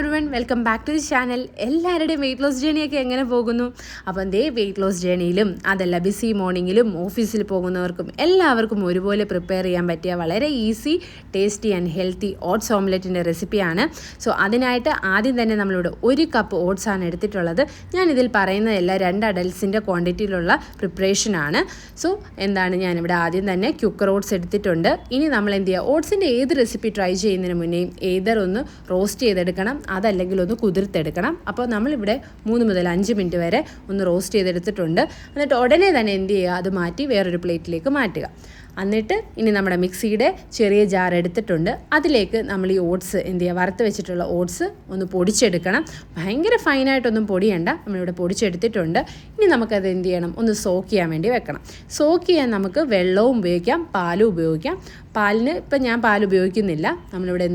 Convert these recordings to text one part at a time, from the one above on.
Everyone, welcome back to the channel. എല്ലാവരുടെയും weight loss ജേണിയൊക്കെ എങ്ങനെ പോകുന്നു? അപ്പം ദേ വെയിറ്റ് ലോസ് ജേണിയിലും അതല്ല ബിസി മോർണിംഗിലും ഓഫീസിൽ പോകുന്നവർക്കും എല്ലാവർക്കും ഒരുപോലെ പ്രിപ്പയർ ചെയ്യാൻ പറ്റിയ വളരെ easy, tasty and healthy oats ഓംലെറ്റിൻ്റെ റെസിപ്പിയാണ്. സോ അതിനായിട്ട് ആദ്യം തന്നെ നമ്മളിവിടെ 1 കപ്പ് ഓട്സ് ആണ് എടുത്തിട്ടുള്ളത്. ഞാനിതിൽ പറയുന്നതെല്ലാം 2 അഡൽസിൻ്റെ ക്വാണ്ടിറ്റിയിലുള്ള പ്രിപ്പറേഷനാണ്. സോ ഞാനിവിടെ ആദ്യം തന്നെ ക്യുക്കർ ഓട്സ് എടുത്തിട്ടുണ്ട്. ഇനി നമ്മൾ എന്ത് ചെയ്യുക, ഓട്സിൻ്റെ ഏത് റെസിപ്പി ട്രൈ ചെയ്യുന്നതിന് മുന്നേ ഏതർ ഒന്ന് റോസ്റ്റ് ചെയ്തെടുക്കണം, അതല്ലെങ്കിൽ ഒന്ന് കുതിർത്തെടുക്കണം. അപ്പോൾ നമ്മളിവിടെ 3 മുതൽ 5 മിനിറ്റ് വരെ ഒന്ന് റോസ്റ്റ് ചെയ്തെടുത്തിട്ടുണ്ട്. എന്നിട്ട് ഉടനെ തന്നെ എന്ത് ചെയ്യുക, അത് മാറ്റി വേറൊരു പ്ലേറ്റിലേക്ക് മാറ്റുക. എന്നിട്ട് ഇനി നമ്മുടെ മിക്സിയുടെ ചെറിയ ജാർ എടുത്തിട്ടുണ്ട്. അതിലേക്ക് നമ്മൾ ഈ ഓട്സ് എന്ത് ചെയ്യുക, വറുത്ത് വെച്ചിട്ടുള്ള ഓട്സ് ഒന്ന് പൊടിച്ചെടുക്കണം. ഭയങ്കര ഫൈനായിട്ടൊന്നും പൊടിയണ്ട, നമ്മളിവിടെ പൊടിച്ചെടുത്തിട്ടുണ്ട്. ഇനി നമുക്കത് എന്ത് ചെയ്യണം, ഒന്ന് സോക്ക് ചെയ്യാൻ വേണ്ടി വെക്കണം. സോക്ക് ചെയ്യാൻ നമുക്ക് വെള്ളവും ഉപയോഗിക്കാം, പാലും ഉപയോഗിക്കാം. പാലിന് ഇപ്പം ഞാൻ പാൽ ഉപയോഗിക്കുന്നില്ല. നമ്മളിവിടെ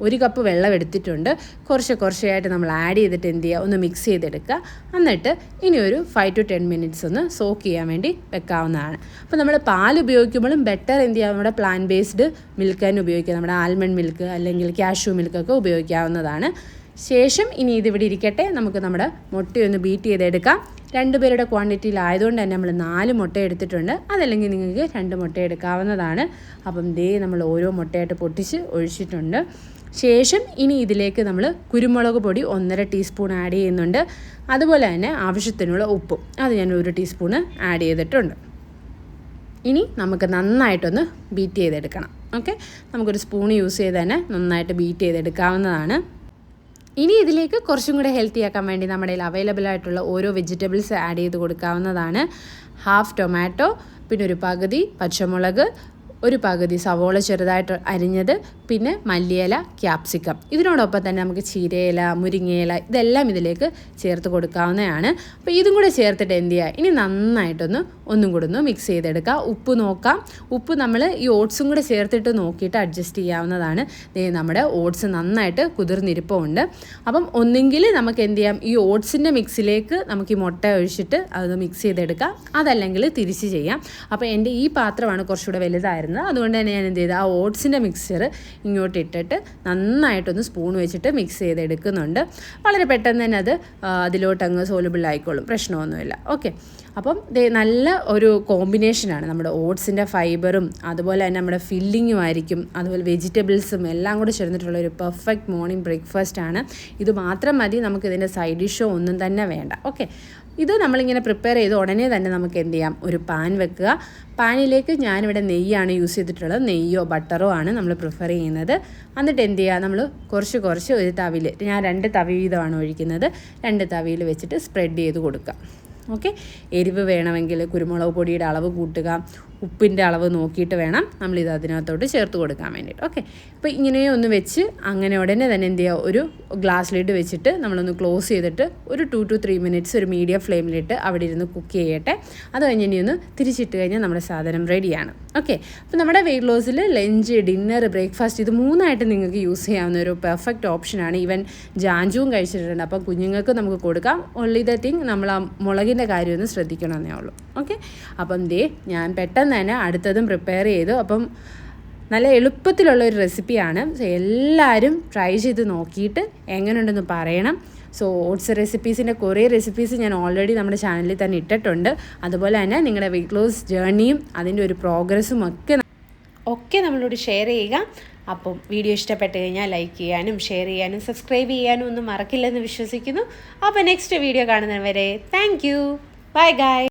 1 കപ്പ് വെള്ളം എടുത്തിട്ടുണ്ട്. കുറച്ചായിട്ട് നമ്മൾ ആഡ് ചെയ്തിട്ട് എന്ത് ചെയ്യുക, ഒന്ന് മിക്സ് ചെയ്തെടുക്കുക. എന്നിട്ട് ഇനി ഒരു 5 to 10 മിനിറ്റ്സ് ഒന്ന് സോക്ക് ചെയ്യാൻ വേണ്ടി വെക്കാവുന്നതാണ്. അപ്പോൾ നമ്മൾ പാൽ ഉപയോഗിക്കുമ്പോഴും ബെറ്റർ എന്ത് ചെയ്യുക, നമ്മുടെ പ്ലാൻ ബേസ്ഡ് മിൽക്ക് തന്നെ ഉപയോഗിക്കുക. നമ്മുടെ ആൽമണ്ട് മിൽക്ക് അല്ലെങ്കിൽ കാഷ്യൂ മിൽക്കൊക്കെ ഉപയോഗിക്കാവുന്നതാണ്. ശേഷം ഇനി ഇതിവിടെ ഇരിക്കട്ടെ, നമുക്ക് നമ്മുടെ മുട്ടയൊന്ന് ബീറ്റ് ചെയ്തെടുക്കാം. 2 പേരുടെ ക്വാണ്ടിറ്റിയിലായതുകൊണ്ട് തന്നെ നമ്മൾ 4 മുട്ട എടുത്തിട്ടുണ്ട്. അതല്ലെങ്കിൽ നിങ്ങൾക്ക് 2 മുട്ട എടുക്കാവുന്നതാണ്. അപ്പം നമ്മൾ ഓരോ മുട്ടയായിട്ട് പൊട്ടിച്ച് ഒഴിച്ചിട്ടുണ്ട്. ശേഷം ഇനി ഇതിലേക്ക് നമ്മൾ കുരുമുളക് പൊടി 1.5 ടീസ്പൂൺ ആഡ് ചെയ്യുന്നുണ്ട്. അതുപോലെ തന്നെ ആവശ്യത്തിനുള്ള ഉപ്പും അത് ഞാൻ 1 ടീസ്പൂണ് ആഡ് ചെയ്തിട്ടുണ്ട്. ഇനി നമുക്ക് നന്നായിട്ടൊന്ന് ബീറ്റ് ചെയ്തെടുക്കണം. ഓക്കെ, നമുക്കൊരു സ്പൂൺ യൂസ് ചെയ്ത് തന്നെ നന്നായിട്ട് ബീറ്റ് ചെയ്തെടുക്കാവുന്നതാണ്. ഇനി ഇതിലേക്ക് കുറച്ചും കൂടെ ഹെൽത്തി ആക്കാൻ വേണ്ടി നമ്മുടെ കയ്യിൽ അവൈലബിൾ ആയിട്ടുള്ള ഓരോ വെജിറ്റബിൾസ് ആഡ് ചെയ്ത് കൊടുക്കാവുന്നതാണ്. 1/2 ടൊമാറ്റോ, പിന്നെ ഒരു പകുതി പച്ചമുളക്, ഒരു പകുതി സവോള ചെറുതായിട്ട് അരിഞ്ഞത്, പിന്നെ മല്ലിയില, ക്യാപ്സിക്കം. ഇതിനോടൊപ്പം തന്നെ നമുക്ക് ചീരയില, മുരിങ്ങയില ഇതെല്ലാം ഇതിലേക്ക് ചേർത്ത് കൊടുക്കാവുന്നതാണ്. അപ്പോൾ ഇതും കൂടെ ചേർത്തിട്ട് എന്ത് ചെയ്യുക, ഇനി നന്നായിട്ടൊന്നും കൂടെ ഒന്ന് മിക്സ് ചെയ്തെടുക്കുക. ഉപ്പ് നോക്കാം. ഉപ്പ് നമ്മൾ ഈ ഓട്സും കൂടെ ചേർത്തിട്ട് നോക്കിയിട്ട് അഡ്ജസ്റ്റ് ചെയ്യാവുന്നതാണ്. നമ്മുടെ ഓട്സ് നന്നായിട്ട് കുതിർന്നിരിപ്പുണ്ട്. അപ്പം ഒന്നെങ്കിൽ നമുക്ക് എന്ത് ചെയ്യാം, ഈ ഓട്സിൻ്റെ മിക്സിലേക്ക് നമുക്ക് ഈ മുട്ട ഒഴിച്ചിട്ട് അതൊന്ന് മിക്സ് ചെയ്തെടുക്കാം, അതല്ലെങ്കിൽ തിരിച്ച് ചെയ്യാം. അപ്പോൾ എൻ്റെ ഈ പാത്രമാണ് കുറച്ചുകൂടെ വലുതായിരുന്നത്. അതുകൊണ്ട് തന്നെ ഞാൻ എന്ത് ചെയ്തു, ആ ഓട്സിൻ്റെ മിക്സ്ചർ ഇങ്ങോട്ട് ഇട്ടിട്ട് നന്നായിട്ടൊന്ന് സ്പൂൺ വെച്ചിട്ട് മിക്സ് ചെയ്തെടുക്കുന്നുണ്ട്. വളരെ പെട്ടെന്ന് തന്നെ അത് അതിലോട്ടങ്ങ് സോലബിൾ ആയിക്കോളും, പ്രശ്നമൊന്നുമില്ല. ഓക്കെ, അപ്പം നല്ല ഒരു കോമ്പിനേഷനാണ്. നമ്മുടെ ഓട്സിൻ്റെ ഫൈബറും അതുപോലെ തന്നെ നമ്മുടെ ഫില്ലിങ്ങും ആയിരിക്കും, അതുപോലെ വെജിറ്റബിൾസും എല്ലാം കൂടെ ചേർന്നിട്ടുള്ള ഒരു പെർഫെക്റ്റ് മോർണിംഗ് ബ്രേക്ക്ഫാസ്റ്റ് ആണ്. ഇത് മാത്രം മതി, നമുക്കിതിൻ്റെ സൈഡ് ഡിഷോ ഒന്നും തന്നെ വേണ്ട. ഓക്കെ, ഇത് നമ്മളിങ്ങനെ പ്രിപ്പയർ ചെയ്ത് ഉടനെ തന്നെ നമുക്ക് എന്ത് ചെയ്യാം, ഒരു പാൻ വെക്കുക. പാനിലേക്ക് ഞാനിവിടെ നെയ്യാണ് യൂസ് ചെയ്തിട്ടുള്ളത്. നെയ്യോ ബട്ടറോ ആണ് നമ്മൾ പ്രിഫർ ചെയ്യുന്നത്. എന്നിട്ട് എന്ത് ചെയ്യുക, നമ്മൾ കുറച്ച് ഒരു തവിയിൽ, ഞാൻ 2 തവി വീതമാണ് ഒഴിക്കുന്നത്, 2 തവിയിൽ വെച്ചിട്ട് സ്പ്രെഡ് ചെയ്ത് കൊടുക്കുക. ഓക്കെ, എരിവ് വേണമെങ്കിൽ കുരുമുളക് പൊടിയുടെ അളവ് കൂട്ടുക, ഉപ്പിൻ്റെ അളവ് നോക്കിയിട്ട് വേണം നമ്മളിത് അതിനകത്തോട്ട് ചേർത്ത് കൊടുക്കാൻ വേണ്ടിയിട്ട്. ഓക്കെ, അപ്പോൾ ഇങ്ങനെ ഒന്ന് വെച്ച് അങ്ങനെ ഉടനെ തന്നെ എന്ത് ചെയ്യുക, ഒരു ഗ്ലാസ് ലിഡ് വെച്ചിട്ട് നമ്മളൊന്ന് ക്ലോസ് ചെയ്തിട്ട് ഒരു 2 to 3 മിനിറ്റ്സ് ഒരു മീഡിയം ഫ്ലെയിമിലിട്ട് അവിടെ ഇരുന്ന് കുക്ക് ചെയ്യട്ടെ. അത് കഴിഞ്ഞ് ഇനി ഒന്ന് തിരിച്ചിട്ട് കഴിഞ്ഞാൽ നമ്മുടെ സാധനം റെഡിയാണ്. ഓക്കെ, അപ്പോൾ നമ്മുടെ വെയിറ്റ് ലോസിൽ ലഞ്ച്, ഡിന്നർ, ബ്രേക്ക്ഫാസ്റ്റ് ഇത് 3ആയിട്ട് നിങ്ങൾക്ക് യൂസ് ചെയ്യാവുന്ന ഒരു പെർഫെക്റ്റ് ഓപ്ഷനാണ്. ഈവൻ ജാഞ്ചുവും കഴിച്ചിട്ടുണ്ട്. അപ്പം കുഞ്ഞുങ്ങൾക്ക് നമുക്ക് കൊടുക്കാം. ഓൺലി ദ തിങ് നമ്മൾ ആ മുളകിൻ്റെ കാര്യം ഒന്ന് ശ്രദ്ധിക്കണമെന്നേ ഉള്ളൂ. ഓക്കെ, അപ്പം ഞാൻ പെട്ടെന്ന് തന്നെ അടുത്തതും പ്രിപ്പയർ ചെയ്തു. അപ്പം നല്ല എളുപ്പത്തിലുള്ളൊരു റെസിപ്പിയാണ്. സോ എല്ലാവരും ട്രൈ ചെയ്ത് നോക്കിയിട്ട് എങ്ങനെയുണ്ടെന്ന് പറയണം. സോ ഓട്സ് റെസിപ്പീസിൻ്റെ കുറേ റെസിപ്പീസ് ഞാൻ ഓൾറെഡി നമ്മുടെ ചാനലിൽ തന്നെ ഇട്ടിട്ടുണ്ട്. അതുപോലെ തന്നെ നിങ്ങളുടെ വെയിറ്റ് ലോസ് ജേർണിയും അതിൻ്റെ ഒരു പ്രോഗ്രസ്സും ഒക്കെ നമ്മളോട് ഷെയർ ചെയ്യുക. അപ്പം വീഡിയോ ഇഷ്ടപ്പെട്ട് കഴിഞ്ഞാൽ ലൈക്ക് ചെയ്യാനും ഷെയർ ചെയ്യാനും സബ്സ്ക്രൈബ് ചെയ്യാനും ഒന്നും മറക്കില്ലെന്ന് വിശ്വസിക്കുന്നു. അപ്പോൾ നെക്സ്റ്റ് വീഡിയോ കാണുന്നവരെ താങ്ക് യു, ബൈ ഗായ്.